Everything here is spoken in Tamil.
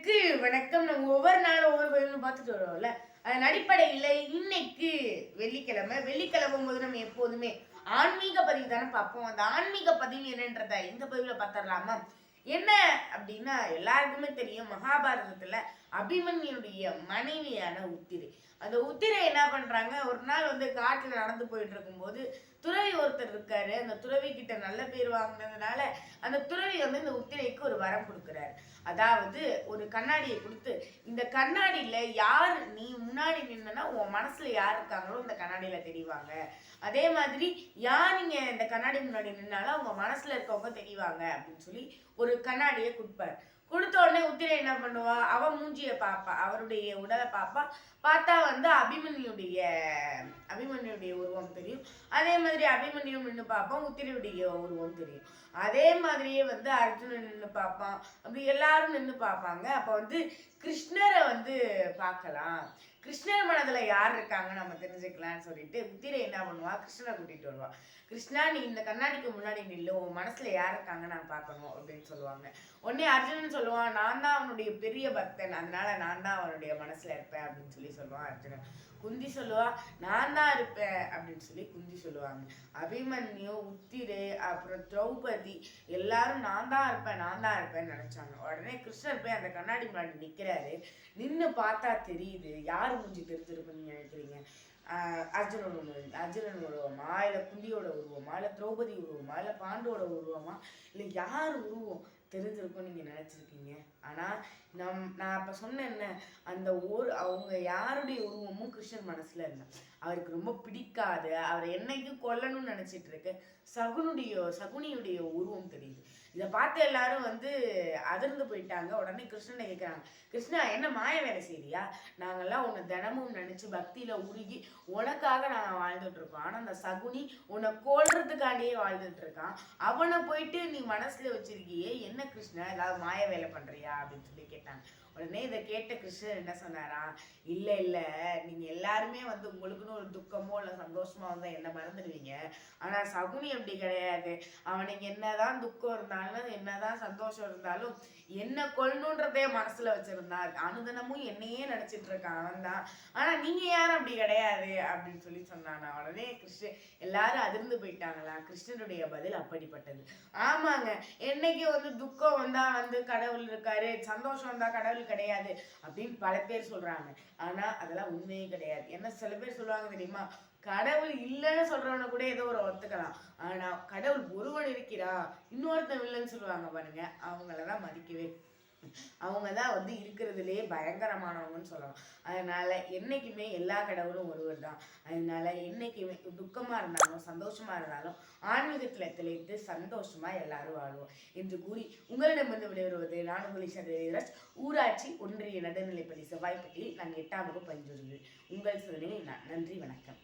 நேயர்களுக்கு வணக்கம். நம்ம ஒவ்வொரு நாளும் ஒவ்வொரு கோயிலும் பார்த்துட்டு வரோம்ல, அதன் அடிப்படையில் இன்னைக்கு வெள்ளிக்கிழமை போது நம்ம எப்போதுமே ஆன்மீக பதிவு தானே பார்ப்போம். அந்த ஆன்மீக பதிவு என்னன்றத இந்த பதிவுல பார்த்துடலாமா? என்ன அப்படின்னா, எல்லாருக்குமே தெரியும், மகாபாரதத்துல அபிமன்யுடைய மனைவியான உத்திரை. அந்த உத்திரை என்ன பண்றாங்க, ஒரு நாள் காட்டுல நடந்து போயிட்டு இருக்கும்போது துறவி ஒருத்தர் இருக்காரு. அந்த துறவி கிட்ட நல்ல பேர் வாங்கினதுனால அந்த துறவி இந்த உத்திரைக்கு ஒரு வரம் கொடுக்குறாரு. அதாவது ஒரு கண்ணாடியை கொடுத்து, இந்த கண்ணாடியில யார் நீ முன்னாடி நின்னா உன் மனசுல யார் இருக்காங்களோ இந்த கண்ணாடியில தெரிவாங்க. அதே மாதிரி யார் நீங்க இந்த கண்ணாடி முன்னாடி நின்னாலும் அவங்க மனசுல இருக்கவங்க தெரிவாங்க அப்படின்னு சொல்லி ஒரு கண்ணாடியை கொடுப்பார். கொடுத்த உடனே உத்திரை என்ன பண்ணுவா, அவ மூஞ்சிய பாப்பா, அவருடைய உடலை பாப்பா. பார்த்தா அபிமன்யுடைய உருவம் தெரியும். அதே மாதிரி அபிமன்யும் நின்று பார்ப்பான், உத்திரையுடைய உருவம் தெரியும். அதே மாதிரியே அர்ஜுனன் நின்று பார்ப்பான். அப்படி எல்லாரும் நின்று பார்ப்பாங்க. அப்ப கிருஷ்ணரை பார்க்கலாம், கிருஷ்ணர் மனதுல யார் இருக்காங்க நம்ம தெரிஞ்சுக்கலாம்னு சொல்லிட்டு உத்திரை என்ன பண்ணுவா, கிருஷ்ணரை கூட்டிட்டு வருவா. கிருஷ்ணா, நீ இந்த கண்ணாடிக்கு முன்னாடி நில்லு, உன் மனசுல யார் இருக்காங்க நான் பார்க்கணும் அப்படின்னு சொல்லுவாங்க. உடனே அர்ஜுனன் சொல்லுவான், நான் தான் அவனுடைய பெரிய பக்தன், அதனால நான் தான் அவனுடைய மனசுல இருப்பேன் அப்படின்னு சொல்லுவான் அர்ஜுனன். குந்தி சொல்லுவா, நான் தான் இருப்பேன் அப்படின்னு சொல்லி குந்தி சொல்லுவாங்க. அபிமன்யு, உத்திரை, அப்புறம் திரௌபதி எல்லாரும் நான் தான் இருப்பேன்னு நினைச்சாங்க. உடனே கிருஷ்ணர் போய் அந்த கண்ணாடி முன்னாடி நிக்கிறாரு. நின்று பார்த்தா தெரியுது, யார் மூஞ்சி தெரிஞ்சிருக்குன்னு நினைக்கிறீங்க? அர்ஜுனன் உருவமா, இல்ல குந்தியோட உருவமா, இல்ல திரௌபதி உருவமா, இல்ல பாண்டோட உருவமா, இல்ல யார் உருவம் தெரிஞ்சிருக்கும் நீங்க நினைச்சிருக்கீங்க? ஆனா நான் இப்ப சொன்னேன்ன, அந்த அவங்க யாருடைய உருவமும் கிருஷ்ணன் மனசுல இல்லை. அவருக்கு ரொம்ப பிடிக்காது, அவரை என்னைக்கும் கொல்லணும்னு நினைச்சிட்டு இருக்கு சகுனியுடைய உருவம் தெரியுது. இதை பார்த்து எல்லாரும் அதிர்ந்து போயிட்டாங்க. உடனே கிருஷ்ணனை கேட்கிறாங்க, கிருஷ்ணா என்ன மாய வேலை செய்யறியா? நாங்கெல்லாம் உன்னை தினமும் நினைச்சு பக்தியில உருகி உனக்காக நாங்க வாழ்ந்துட்டு இருக்கோம். ஆனா அந்த சகுனி உன்னை கொல்றதுக்காண்டியே வாழ்ந்துட்டு இருக்கான். அவனை போயிட்டு நீ மனசுல வச்சிருக்கியே, என்ன கிருஷ்ணா ஏதாவது மாய வேலை பண்றியா அப்படின்னு சொல்லி கேட்டாங்க. உடனே இதை கேட்ட கிருஷ்ணர் என்ன சொன்னாரா, இல்ல நீங்க எல்லாருமே உங்களுக்குன்னு ஒரு துக்கமோ இல்ல சந்தோஷமா என்ன மறந்துடுவீங்க. ஆனா சகுனி அப்படி கிடையாது. அவனுக்கு என்னதான் துக்கம் இருந்தாலும் என்னதான் சந்தோஷம் இருந்தாலும் என்ன கொல்லணுன்றதே மனசுல வச்சிருந்தான். அனுதினமும் என்னையே நினைச்சிட்டு இருக்கான் அவன் தான். ஆனா நீங்க யாரும் அப்படி கிடையாது அப்படின்னு சொல்லி சொன்னானா. உடனே கிருஷ்ணன் எல்லாரும் அதிர்ந்து போயிட்டாங்களா. கிருஷ்ணனுடைய பதில் அப்படிப்பட்டது. ஆமாங்க, என்னைக்கு துக்கம் வந்தா கடவுள் இருக்காரு, சந்தோஷம் வந்தா கடவுள் கிடையாது அப்படின்னு பல பேர் சொல்றாங்க. ஆனா அதெல்லாம் உண்மையே கிடையாது. என்ன சில பேர் சொல்லுவாங்க தெரியுமா, கடவுள் இல்லைன்னு சொல்றவன கூட ஏதோ ஒரு ஒத்துக்கலாம், ஆனா கடவுள் ஒருவன் இருக்கிறா இன்னொருத்தன் இல்லைன்னு சொல்லுவாங்க பாருங்க, அவங்களதான் மதிக்கவே. அவங்கதான் இருக்கிறதுலயே பயங்கரமானவங்கன்னு சொல்லலாம். அதனால என்னைக்குமே எல்லா கடவுளும் ஒருவர் தான். அதனால என்னைக்குமே துக்கமா இருந்தாலும் சந்தோஷமா இருந்தாலும் ஆன்மீகத்துல திளைத்து சந்தோஷமா எல்லாரும் வாழ்வோம் என்று கூறி உங்களிடமிருந்து விடைபெறுவது நான் உங்கள் ஊராட்சி ஒன்றிய நடுநிலைப்பள்ளி செவ்வாய்ப்பட்டியில் நான் 8ஆம் வகுப்பு பயின்று உங்கள் சோதனை. நன்றி, வணக்கம்.